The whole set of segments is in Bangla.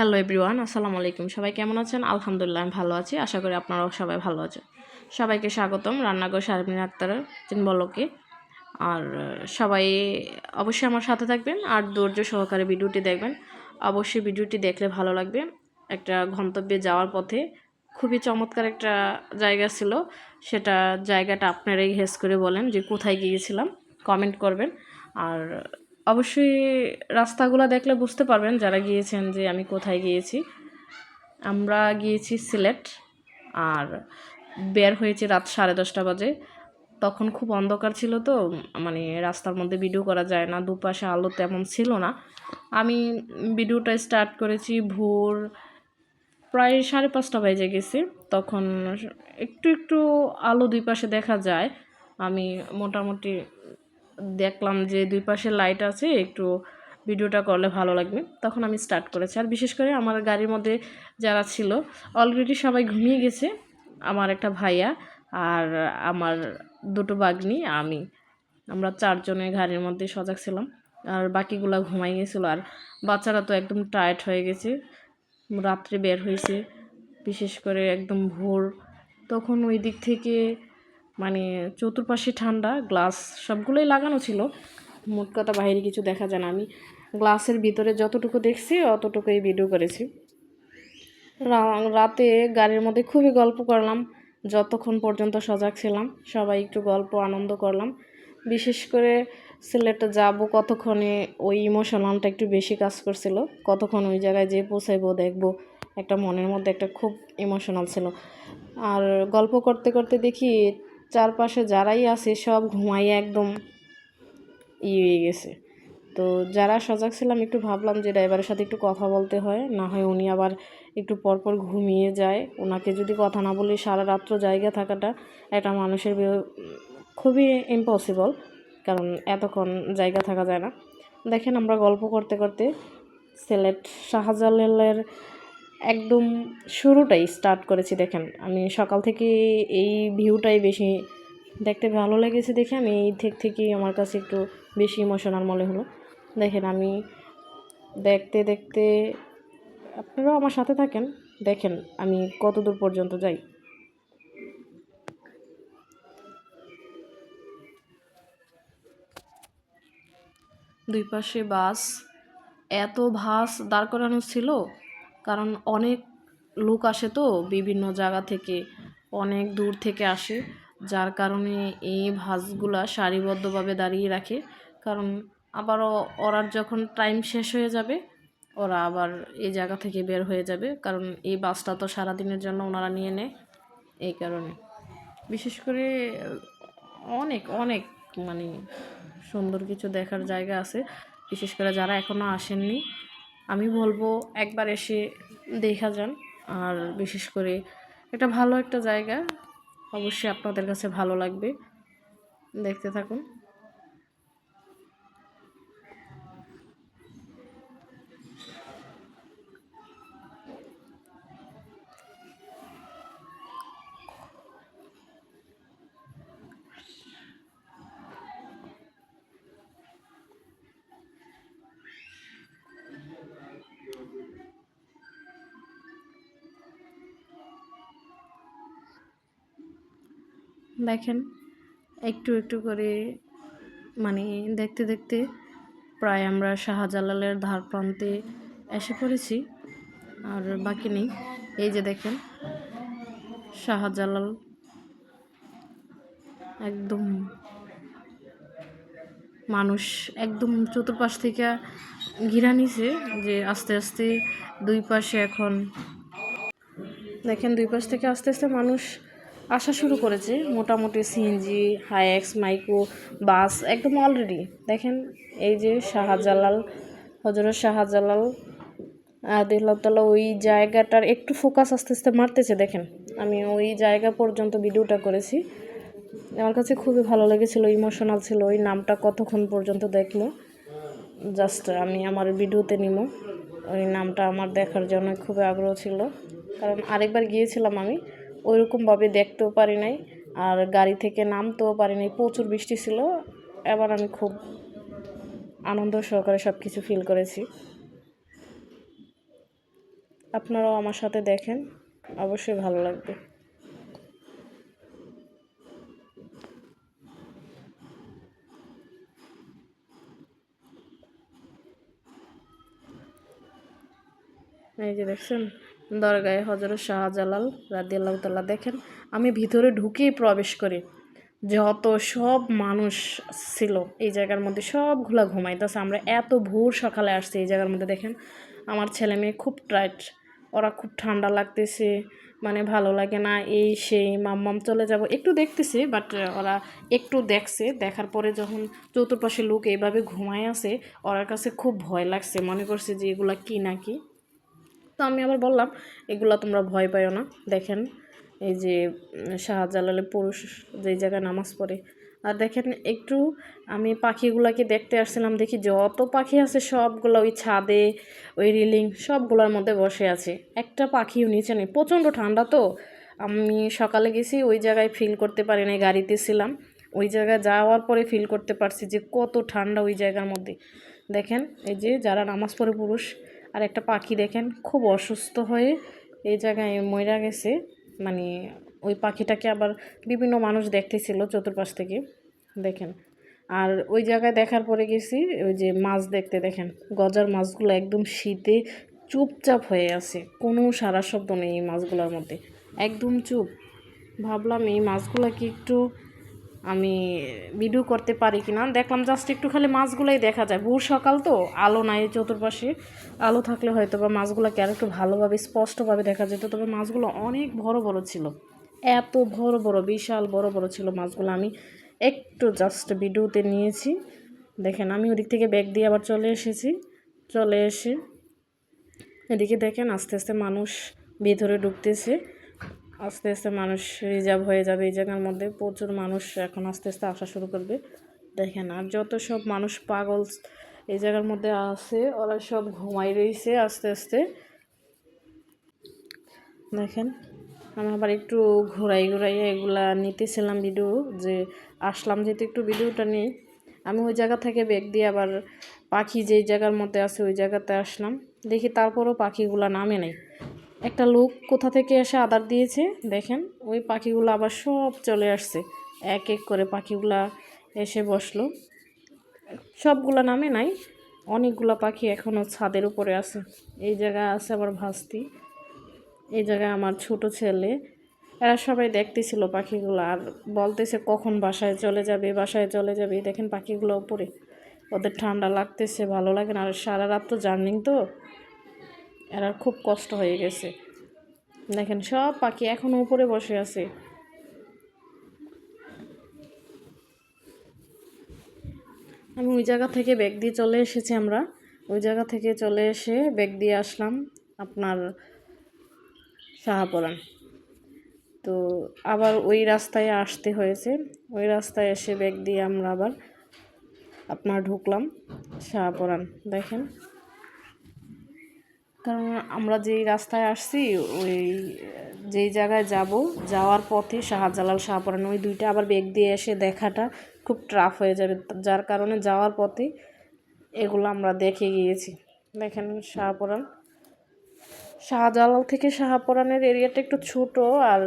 হ্যালো এভরিওয়ান, আসসালামু আলাইকুম। সবাই কেমন আছেন? আলহামদুলিল্লাহ আমি ভালো আছি। আশা করি আপনারাও সবাই ভালো আছেন। সবাইকে স্বাগতম রান্নাঘর শারমিন আক্তারের বলকে। আর সবাই অবশ্যই আমার সাথে থাকবেন আর ধৈর্য সহকারে ভিডিওটি দেখবেন। অবশ্যই ভিডিওটি দেখলে ভালো লাগবে। একটা গন্তব্যে যাওয়ার পথে খুবই চমৎকার একটা জায়গা ছিল। সেটা জায়গাটা আপনারাই গেস করে বলেন যে কোথায় গিয়েছিলাম, কমেন্ট করবেন। আর অবশ্যই রাস্তাগুলো দেখলে বুঝতে পারবেন যারা গিয়েছেন যে আমি কোথায় গিয়েছি। আমরা গিয়েছি সিলেট। আর বের হয়েছি রাত 10:30 বাজে। তখন খুব অন্ধকার ছিল তো, মানে রাস্তার মধ্যে ভিডিও করা যায় না, দুপাশে আলো তেমন ছিল না। আমি ভিডিওটা স্টার্ট করেছি ভোর প্রায় 5:30 বেজে গেছে। তখন একটু একটু আলো দুই পাশে দেখা যায়। আমি মোটামুটি দেখলাম যে দুই পাশে লাইট আছে, একটু ভিডিওটা করলে ভালো লাগবে। তখন আমি স্টার্ট করেছি। আর বিশেষ করে আমার গাড়ির মধ্যে যারা ছিল অলরেডি সবাই ঘুমিয়ে গেছে। আমার একটা ভাইয়া আর আমার দুটো বাগনি, আমরা 4 জনে গাড়ির মধ্যে সজাগ ছিলাম। আর বাকিগুলা ঘুমাই গেছিলো। আর বাচ্চারা তো একদম টায়ার্ড হয়ে গেছে, রাত্রে বের হয়েছে, বিশেষ করে একদম ভোর। তখন ওই দিক থেকে মানে চতুর্পাশে ঠান্ডা, গ্লাস সবগুলোই লাগানো ছিল, মোট কথা বাইরে কিছু দেখা যায় না। আমি গ্লাসের ভিতরে যতটুকু দেখছি অতটুকুই ভিডিও করেছি। রাতে গাড়ির মধ্যে খুবই গল্প করলাম যতক্ষণ পর্যন্ত সজাগ ছিলাম। সবাই একটু গল্প আনন্দ করলাম। বিশেষ করে সিলেটে যাব কতক্ষণে ওই ইমোশনালটা একটু বেশি কাজ করছিল। কতক্ষণ ওই জায়গায় যেয়ে পৌঁছাইবো, দেখবো, একটা মনের মধ্যে একটা খুব ইমোশনাল ছিল। আর গল্প করতে করতে দেখি চারপাশে যারাই আছে সব ঘুমাইয়ে একদম হয়ে গেছে। তো যারা সজাগ ছিলাম একটু ভাবলাম যে ড্রাইভারের সাথে একটু কথা বলতে হয়, না হয় উনি আবার একটু পরপর ঘুমিয়ে যায়। ওনাকে যদি কথা না বলি সারা রাত্র জায়গা থাকাটা একটা মানুষের খুবই ইম্পসিবল, কারণ এতক্ষণ জায়গা থাকা যায় না। দেখেন আমরা গল্প করতে করতে সিলেট শাহজালালের একদম শুরুটাই স্টার্ট করেছি। দেখেন আমি সকাল থেকে এই ভিউটাই বেশি দেখতে ভালো লেগেছে দেখে আমি এই থেকেই আমার কাছে একটু বেশি ইমোশনাল মনে হলো। দেখেন আমি দেখতে দেখতে আপনারাও আমার সাথে থাকেন, দেখেন আমি কত দূর পর্যন্ত যাই। দুই পাশে বাস, এত বাস দাঁড় করানো ছিল, কারণ অনেক লোক আসে তো বিভিন্ন জায়গা থেকে, অনেক দূর থেকে আসে, যার কারণে এই বাসগুলা সারিবদ্ধভাবে দাঁড়িয়ে রাখে। কারণ আবারও ওরা যখন টাইম শেষ হয়ে যাবে ওরা আবার এই জায়গা থেকে বের হয়ে যাবে, কারণ এই বাসটা তো সারাদিনের জন্য ওনারা নিয়ে নেয়। এই কারণে বিশেষ করে অনেক অনেক মানে সুন্দর কিছু দেখার জায়গা আছে। বিশেষ করে যারা এখনও আসেননি আমি বলবো একবার এসে দেখা যান। আর বিশেষ করে এটা ভালো একটা জায়গা, অবশ্যই আপনাদের কাছে ভালো লাগবে, দেখতে থাকুন। দেখেন একটু একটু করে মানে দেখতে দেখতে প্রায় আমরা শাহজালালের ধার প্রান্তে এসে পড়েছি, আর বাকি নেই। এই যে দেখেন শাহজালাল একদম, মানুষ একদম চতুর্পাশ থেকে ঘিরা নিছে, যে আস্তে আস্তে দুই পাশে এখন দেখেন দুই পাশ থেকে আস্তে আস্তে মানুষ আসা শুরু করেছে। মোটামুটি সিএনজি, হাইএক্স, মাইক্রো বাস একদম অলরেডি। দেখেন এই যে শাহজালাল, হজরত শাহজালাল আদিল্লাহ, ওই জায়গাটার একটু ফোকাস আস্তে আস্তে মারতেছে। দেখেন আমি ওই জায়গা পর্যন্ত ভিডিওটা করেছি, আমার কাছে খুবই ভালো লেগেছিলো, ইমোশনাল ছিল। ওই নামটা কতক্ষণ পর্যন্ত দেখলো জাস্ট আমি আমার ভিডিওতে নিব, ওই নামটা আমার দেখার জন্য খুবই আগ্রহ ছিল। কারণ আরেকবার গিয়েছিলাম আমি ওইরকমভাবে দেখতেও পারি নাই, আর গাড়ি থেকে নামতেও পারি নাই, প্রচুর বৃষ্টি ছিল। এবার আমি খুব আনন্দ সহকারে সব কিছু ফিল করেছি। আপনারাও আমার সাথে দেখেন, অবশ্যই ভালো লাগবে। এই যে দেখছেন দরগায় হযরত শাহজালাল রাদিয়াল্লাহু তাআলা। দেখেন আমি ভিতরে ঢুকেই প্রবেশ করি, যত সব মানুষ ছিল এই জায়গার মধ্যে সবগুলা ঘুমাইতেছে। আমরা এত ভোর সকালে আসছি এই জায়গার মধ্যে। দেখেন আমার ছেলে মেয়ে খুব টাইট, ওরা খুব ঠান্ডা লাগতেছে, মানে ভালো লাগে না, এই সেই মাম্মাম চলে যাব একটু দেখতেছে, বাট ওরা একটু দেখছে, দেখার পরে যখন চতুর্পাশে লোক এইভাবে ঘুমায় আছে ওর কাছে খুব ভয় লাগছে, মনে করছে যে এগুলা কি নাকি। তো আমি আবার বললাম এগুলা তোমরা ভয় পাইও না। দেখেন এই যে শাহজালালে পুরুষ যেই জায়গায় নামাজ পড়ে। আর দেখেন একটু আমি পাখিগুলাকে দেখতে আসছিলাম, দেখি যত পাখি আছে সবগুলো ওই ছাদে ওই রিলিং সবগুলোর মধ্যে বসে আছে, একটা পাখিও নিচে নেই। প্রচণ্ড ঠান্ডা তো, আমি সকালে গেছি ওই জায়গায় ফিল করতে পারি নাই, গাড়িতে ছিলাম, ওই জায়গায় যাওয়ার পরে ফিল করতে পারছি যে কত ঠান্ডা ওই জায়গার মধ্যে। দেখেন এই যে যারা নামাজ পড়ে পুরুষ, আর একটা পাখি দেখেন খুব অসুস্থ হয়ে এই জায়গায় মইরা গেছে, মানে ওই পাখিটাকে আবার বিভিন্ন মানুষ দেখতেছিল চতুর্পাশ থেকে। দেখেন আর ওই জায়গায় দেখার পরে গেছি ওই যে মাছ দেখতে। দেখেন গজার মাছগুলো একদম শীতে চুপচাপ হয়ে আছে, কোনো সারা শব্দ নেই এই মাছগুলোর মধ্যে, একদম চুপ। ভাবলাম এই মাছগুলো কি একটু আমি ভিডিও করতে পারি কি না, দেখলাম জাস্ট একটু খালি মাছগুলাই দেখা যায়। ভোর সকাল তো, আলো নাই চতুর্পাশে, আলো থাকলে হয়তো বা মাছগুলোকে আর একটু ভালোভাবে স্পষ্টভাবে দেখা যেত। তবে মাছগুলো অনেক বড় বড় ছিল, এত বড় বড় বিশাল বড় বড় ছিল মাছগুলো। আমি একটু জাস্ট ভিডিওতে নিয়েছি। দেখেন আমি ওদিক থেকে ব্যাগ দিয়ে আবার চলে এসেছি, চলে এসে এদিকে দেখেন আস্তে আস্তে মানুষ ভিতরে ঢুকতেছে, আস্তে আস্তে মানুষ রিজার্ভ হয়ে যাবে এই জায়গার মধ্যে, প্রচুর মানুষ এখন আস্তে আস্তে আসা শুরু করবে। দেখেন আর যত সব মানুষ পাগল এই জায়গার মধ্যে আছে ওরা সব ঘুমাই রয়েছে আস্তে আস্তে। দেখেন আমি আবার একটু ঘোরাই ঘোরাইয়া এগুলা নিতেছিলাম ভিডিও, যে আসলাম যেহেতু একটু ভিডিওটা নিই। আমি ওই জায়গা থেকে ব্যাগ দিয়ে আবার পাখি যেই জায়গার মধ্যে আছে ওই জায়গাতে আসলাম, দেখি তারপরও পাখিগুলা নামে নেই। একটা লোক কোথা থেকে এসে আদার দিয়েছে, দেখেন ওই পাখিগুলো আবার সব চলে আসছে, এক এক করে পাখিগুলা এসে বসলো, সবগুলা নামে নাই, অনেকগুলা পাখি এখনও ছাদের উপরে আছে। এই জায়গায় আছে আবার ভাস্তি, এই জায়গায় আমার ছোট ছেলে, এরা সবাই দেখতেছিল পাখিগুলো আর বলতেছে কখন বাসায় চলে যাবে, বাসায় চলে যাবে। দেখেন পাখিগুলো উপরে, ওদের ঠান্ডা লাগতেছে, ভালো লাগে না, আর সারা রাত তো জার্নিং তো, এরা খুব কষ্ট হয়ে গেছে। দেখেন সব পাখি এখনো উপরে বসে আছে। আমি ওই জায়গা থেকে ব্যাগ দিয়ে চলে এসেছি, আমরা ওই জায়গা থেকে চলে এসে ব্যাগ দিয়ে আসলাম আপনার শাহপরান। তো আবার ওই রাস্তায় আসতে হয়েছে, ওই রাস্তায় এসে ব্যাগ দিয়ে আমরা আবার আপনার ঢুকলাম শাহপরান। দেখেন কারণ আমরা যেই রাস্তায় আসছি ওই যেই জায়গায় যাব, যাওয়ার পথে শাহজালাল শাহপরান ওই দুইটা আবার ব্যাগ দিয়ে এসে দেখাটা খুব টাফ হয়ে যাবে, যার কারণে যাওয়ার পথে এগুলো আমরা দেখে গিয়েছি। দেখেন শাহপরান, শাহজালাল থেকে শাহপরানের এরিয়াটা একটু ছোট, আর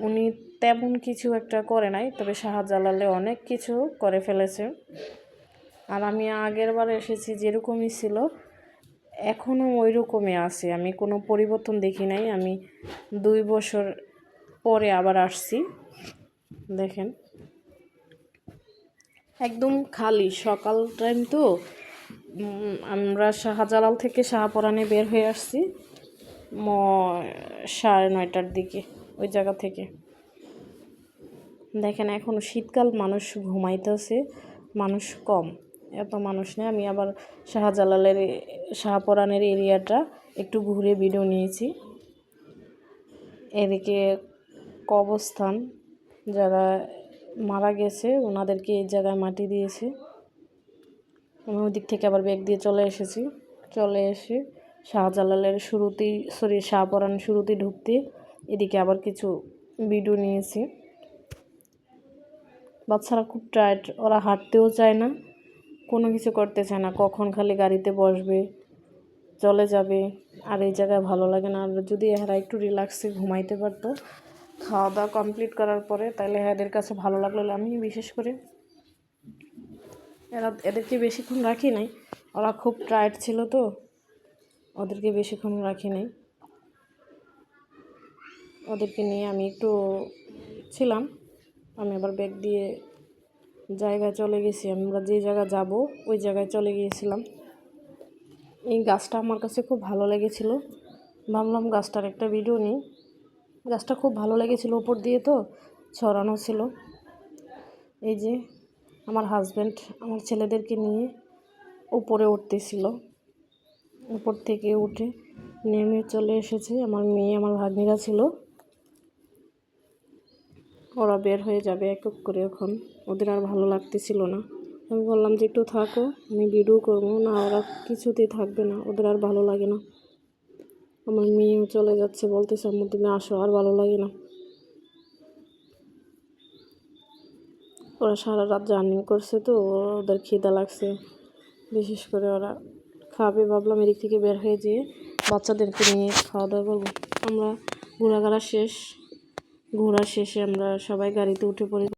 উনি তেমন কিছু একটা করে নাই, তবে শাহজালালে অনেক কিছু করে ফেলেছে। আর আমি আগের বার এসেছি যেরকমই ছিল এখনও ওই রকমই আছে, আমি কোনো পরিবর্তন দেখি নাই। আমি 2 বছর পরে আবার আসছি। দেখেন একদম খালি, সকাল টাইম তো, আমরা শাহজালাল থেকে শাহপরানে বের হয়ে আসছি 9:30টার দিকে ওই জায়গা থেকে। দেখেন এখন শীতকাল, মানুষ ঘুমাইতেছে, মানুষ কম, এত মানুষ নেই। আমি আবার শাহজালালের শাহপরানের এরিয়াটা একটু ঘুরে ভিডিও নিয়েছি। এদিকে কবরস্থান, যারা মারা গেছে ওনাদেরকে এই জায়গায় মাটি দিয়েছে। আমি ওই দিক থেকে আবার ব্যাগ দিয়ে চলে এসেছি, চলে এসে শাহজালালের শাহপরান শুরুতেই ঢুকতে এদিকে আবার কিছু ভিডিও নিয়েছি। বাচ্চারা খুব টায়ার্ড, ওরা হাঁটতেও চায় না, কোনো কিছু করতে চায় না, কখন খালি গাড়িতে বসবে, চলে যাবে, আর এই জায়গায় ভালো লাগে না। আর যদি এরা একটু রিল্যাক্সে ঘুমাইতে পারতো খাওয়া দাওয়া কমপ্লিট করার পরে, তাহলে এদের কাছে ভালো লাগলো। আমি বিশেষ করে এদেরকে বেশিক্ষণ রাখি নাই, ওরা খুব টায়ার্ড ছিল তো, ওদেরকে বেশিক্ষণ রাখি নাই। ওদেরকে নিয়ে আমি একটু ছিলাম, আমি আবার ব্যাগ দিয়ে জায়গায় চলে গেছি। আমরা যে জায়গায় যাব ওই জায়গায় চলে গিয়েছিলাম। এই গাছটা আমার কাছে খুব ভালো লেগেছিল, ভাবলাম গাছটার একটা ভিডিও নিই। গাছটা খুব ভালো লেগেছিল, উপর দিয়ে তো ছড়ানো ছিল। এই যে আমার হাজব্যান্ড আমার ছেলেদেরকে নিয়ে উপরে উঠতেছিল, উপর থেকে উঠে নেমে চলে এসেছে। আমার মেয়ে আমার ভাগ্নিরা ছিল, ওরা বের হয়ে যাবে এক এক করে। এখন ওদের আর ভালো লাগতেছিল না, আমি বললাম যে একটু থাকো, আমি ভিডিও করবো না। ওরা কিছুতেই থাকবে না, ওদের আর ভালো লাগে না। আমার মেয়েও চলে যাচ্ছে, বলতেছে আম্মু তুমি আসো, আর ভালো লাগে না। ওরা সারা রাত জার্নি করছে তো, ওদের খিদা লাগছে, বিশেষ করে ওরা খাবে। ভাবলাম এদিক থেকে বের হয়ে যেয়ে বাচ্চাদেরকে নিয়ে খাওয়া দাওয়া করবো। আমরা ঘোরা শেষে আমরা সবাই গাড়িতে উঠে পড়ি।